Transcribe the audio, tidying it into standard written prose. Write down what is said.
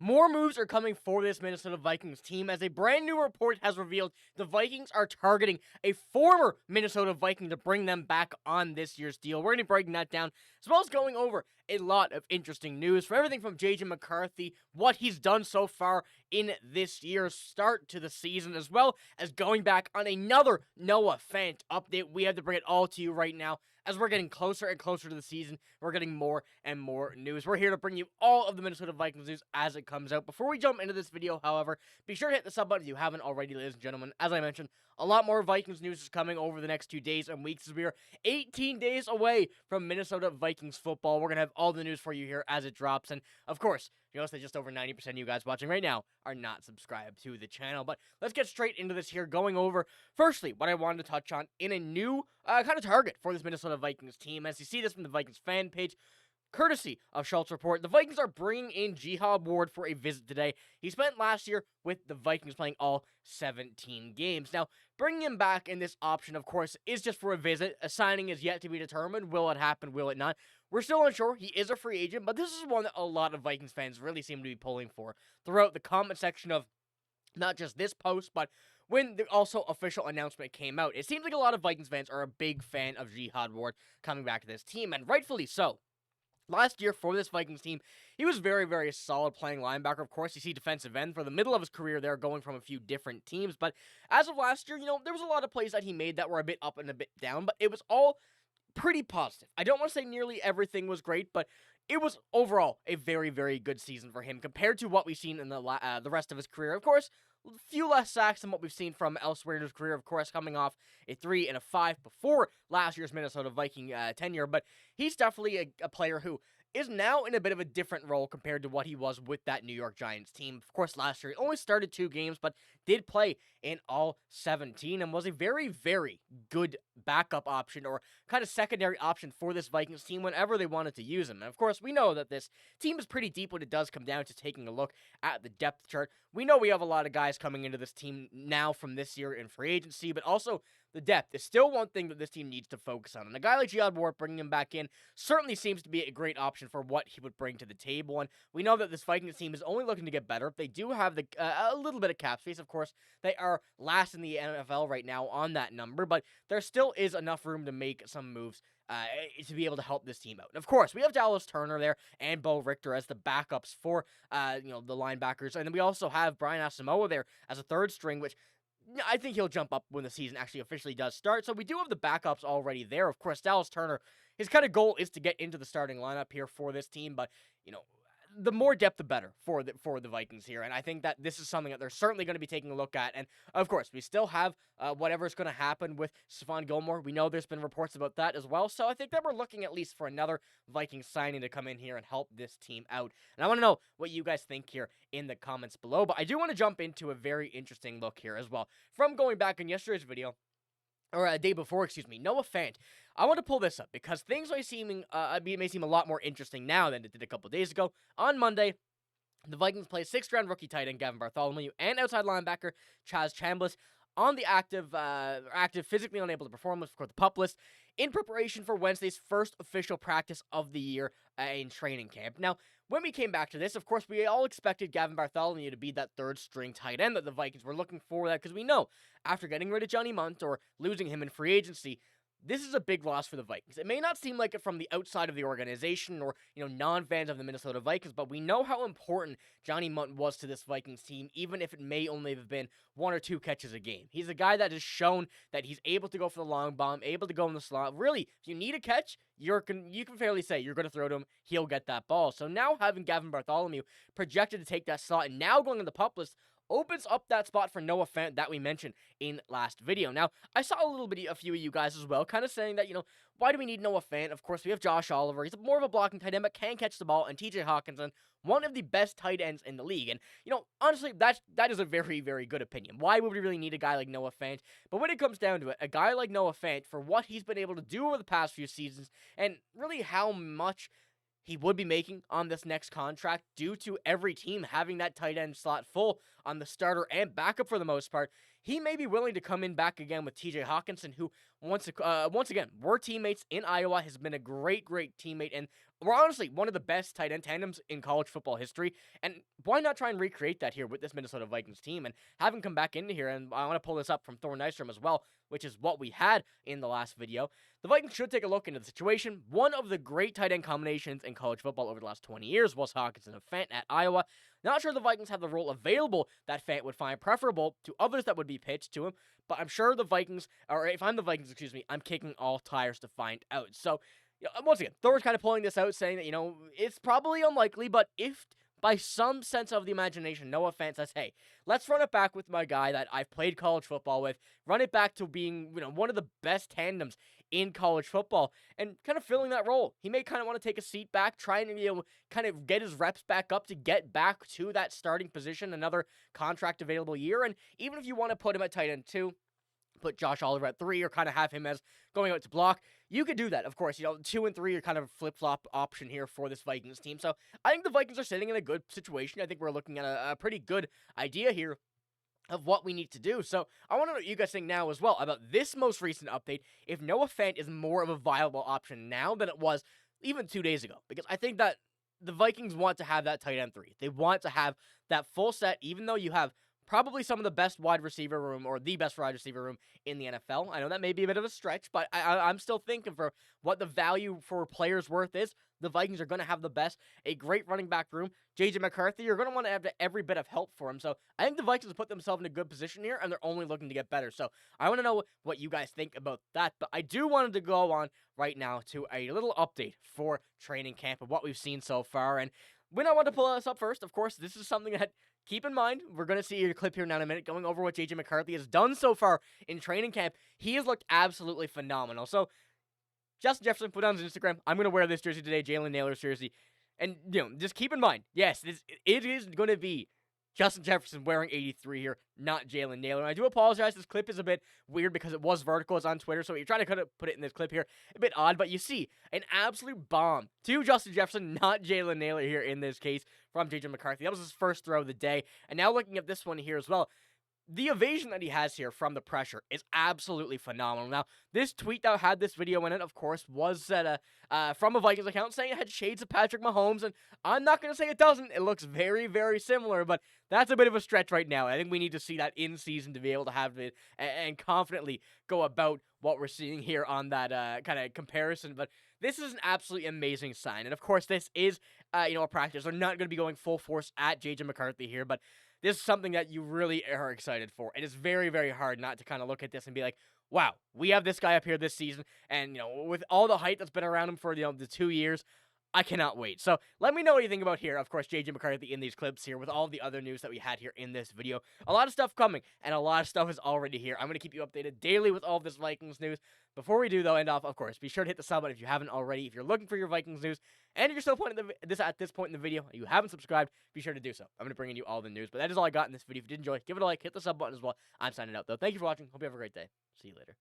More moves are coming for this Minnesota Vikings team as a brand new report has revealed the Vikings are targeting a former Minnesota Viking to bring them back on this year's deal. We're going to be breaking that down as well as going over a lot of interesting news from everything from JJ McCarthy, what he's done so far in this year's start to the season, as well as going back on another Noah Fant update. We have to bring it all to you right now as we're getting closer and closer to the season. We're getting more and more news. We're here to bring you all of the Minnesota Vikings news as it comes out. Before we jump into this video, however, be sure to hit the sub button if you haven't already, ladies and gentlemen. As I mentioned, a lot more Vikings news is coming over the next 2 days and weeks as we are 18 days away from Minnesota Vikings football. We're going to have all the news for you here as it drops. And, of course, you notice that just over 90% of you guys watching right now are not subscribed to the channel. But let's get straight into this here, going over, firstly, what I wanted to touch on in a new kind of target for this Minnesota Vikings team. As you see this from the Vikings fan page, courtesy of Schultz Report, the Vikings are bringing in Jihad Ward for a visit today. He spent last year with the Vikings playing all 17 games. Now, bringing him back in this option, of course, is just for a visit. A signing is yet to be determined. Will it happen? Will it not? We're still unsure. He is a free agent, but this is one that a lot of Vikings fans really seem to be pulling for throughout the comment section of not just this post, but when the also official announcement came out. It seems like a lot of Vikings fans are a big fan of Jihad Ward coming back to this team, and rightfully so. Last year for this Vikings team, he was very, very solid playing linebacker. Of course, you see defensive end for the middle of his career there, going from a few different teams. But as of last year, there was a lot of plays that he made that were a bit up and a bit down, but it was all pretty positive. I don't want to say nearly everything was great, but it was overall a very, very good season for him compared to what we've seen in the rest of his career. Of course, a few less sacks than what we've seen from elsewhere in his career, of course, coming off a 3 and a 5 before last year's Minnesota Viking tenure. But he's definitely a player who is now in a bit of a different role compared to what he was with that New York Giants team. Of course, last year he only started 2 games, but did play in all 17 and was a very, very good backup option or kind of secondary option for this Vikings team whenever they wanted to use him. And of course, we know that this team is pretty deep when it does come down to taking a look at the depth chart. We know we have a lot of guys coming into this team now from this year in free agency, but also the depth is still one thing that this team needs to focus on. And a guy like Jihad Ward, bringing him back in, certainly seems to be a great option for what he would bring to the table. And we know that this Vikings team is only looking to get better. They do have a little bit of cap space. Of course, they are last in the NFL right now on that number, but there still is enough room to make some moves to be able to help this team out. And of course, we have Dallas Turner there and Bo Richter as the backups for the linebackers. And then we also have Brian Asamoah there as a third string, which I think he'll jump up when the season actually officially does start. So we do have the backups already there. Of course, Dallas Turner, his kind of goal is to get into the starting lineup here for this team, but the more depth, the better for the Vikings here. And I think that this is something that they're certainly going to be taking a look at. And of course, we still have whatever's going to happen with Stephon Gilmore. We know there's been reports about that as well. So I think that we're looking at least for another Vikings signing to come in here and help this team out. And I want to know what you guys think here in the comments below. But I do want to jump into a very interesting look here as well. From going back in yesterday's video, or a day before, Noah Fant. I want to pull this up because things may seem a lot more interesting now than it did a couple days ago. On Monday, the Vikings play 6th-round rookie tight end Gavin Bartholomew and outside linebacker Chaz Chambliss on the active, physically unable to perform, of course, the PUP list, in preparation for Wednesday's first official practice of the year in training camp. Now, when we came back to this, of course, we all expected Gavin Bartholomew to be that third-string tight end that the Vikings were looking for, that because we know after getting rid of Johnny Munt or losing him in free agency, this is a big loss for the Vikings. It may not seem like it from the outside of the organization or, non-fans of the Minnesota Vikings, but we know how important Johnny Munt was to this Vikings team, even if it may only have been 1 or 2 catches a game. He's a guy that has shown that he's able to go for the long bomb, able to go in the slot. Really, if you need a catch, you can fairly say you're going to throw to him, he'll get that ball. So now having Gavin Bartholomew projected to take that slot and now going in the PUP list opens up that spot for Noah Fant that we mentioned in last video. Now, I saw a few of you guys as well, kind of saying that, why do we need Noah Fant? Of course, we have Josh Oliver. He's more of a blocking tight end, but can catch the ball, and TJ Hawkinson, one of the best tight ends in the league. And, honestly, that is a very, very good opinion. Why would we really need a guy like Noah Fant? But when it comes down to it, a guy like Noah Fant, for what he's been able to do over the past few seasons, and really how much he would be making on this next contract due to every team having that tight end slot full on the starter and backup for the most part, he may be willing to come in back again with TJ Hawkinson, who once again, we're teammates in Iowa, has been a great teammate, and we're honestly one of the best tight end tandems in college football history. And why not try and recreate that here with this Minnesota Vikings team and have him come back into here? And I want to pull this up from Thor Nystrom as well, which is what we had in the last video. The Vikings should take a look into the situation. One of the great tight end combinations in college football over the last 20 years was Hawkinson and Fant at Iowa. Not sure the Vikings have the role available that Fant would find preferable to others that would be pitched to him, but I'm sure the Vikings, or if I'm the Vikings, I'm kicking all tires to find out. So, once again, Thor's kind of pulling this out, saying that, it's probably unlikely, but if by some sense of the imagination, Noah Fant says, hey, let's run it back with my guy that I've played college football with, run it back to being, one of the best tandems in college football, and kind of filling that role. He may kind of want to take a seat back, trying to, kind of get his reps back up to get back to that starting position, another contract available year, and even if you want to put him at tight end 2, put Josh Oliver at 3, or kind of have him as going out to block, you could do that, of course. 2 and 3 are kind of a flip-flop option here for this Vikings team. So I think the Vikings are sitting in a good situation. I think we're looking at a pretty good idea here of what we need to do. So I want to know what you guys think now as well about this most recent update, if Noah Fant is more of a viable option now than it was even 2 days ago. Because I think that the Vikings want to have that tight end 3. They want to have that full set, even though you have probably some of the best wide receiver room, or the best wide receiver room in the NFL. I know that may be a bit of a stretch, but I'm still thinking for what the value for players' worth is, the Vikings are going to have the best, a great running back room. JJ McCarthy, you're going to want to have every bit of help for him. So I think the Vikings have put themselves in a good position here, and they're only looking to get better. So I want to know what you guys think about that. But I do want to go on right now to a little update for training camp of what we've seen so far. And when I want to pull this up first, of course, this is something that, keep in mind, we're going to see a clip here now in a minute going over what JJ McCarthy has done so far in training camp. He has looked absolutely phenomenal. So, Justin Jefferson put on his Instagram, I'm going to wear this jersey today, Jalen Nailor's jersey. And, just keep in mind, yes, it is going to be Justin Jefferson wearing 83 here, not Jalen Nailor. And I do apologize, this clip is a bit weird because it was vertical, it's on Twitter, so you're trying to kind of put it in this clip here, a bit odd, but you see an absolute bomb to Justin Jefferson, not Jalen Nailor here in this case, from JJ McCarthy. That was his first throw of the day, and now looking at this one here as well, the evasion that he has here from the pressure is absolutely phenomenal. Now, this tweet that had this video in it, of course, was from a Vikings account saying it had shades of Patrick Mahomes, and I'm not going to say it doesn't. It looks very, very similar, but that's a bit of a stretch right now. I think we need to see that in season to be able to have it and confidently go about what we're seeing here on that kind of comparison. But this is an absolutely amazing sign. And, of course, this is, a practice. They're not going to be going full force at JJ McCarthy here, but this is something that you really are excited for. It is very, very hard not to kind of look at this and be like, wow, we have this guy up here this season, and, with all the hype that's been around him for, the 2 years, I cannot wait. So let me know what you think about here. Of course, JJ McCarthy in these clips here with all the other news that we had here in this video. A lot of stuff coming, and a lot of stuff is already here. I'm going to keep you updated daily with all of this Vikings news. Before we do, though, end off, of course, be sure to hit the sub button if you haven't already. If you're looking for your Vikings news, and if you're still at this point in the video, and you haven't subscribed, be sure to do so. I'm going to bring you all the news. But that is all I got in this video. If you did enjoy, give it a like, hit the sub button as well. I'm signing out, though. Thank you for watching. Hope you have a great day. See you later.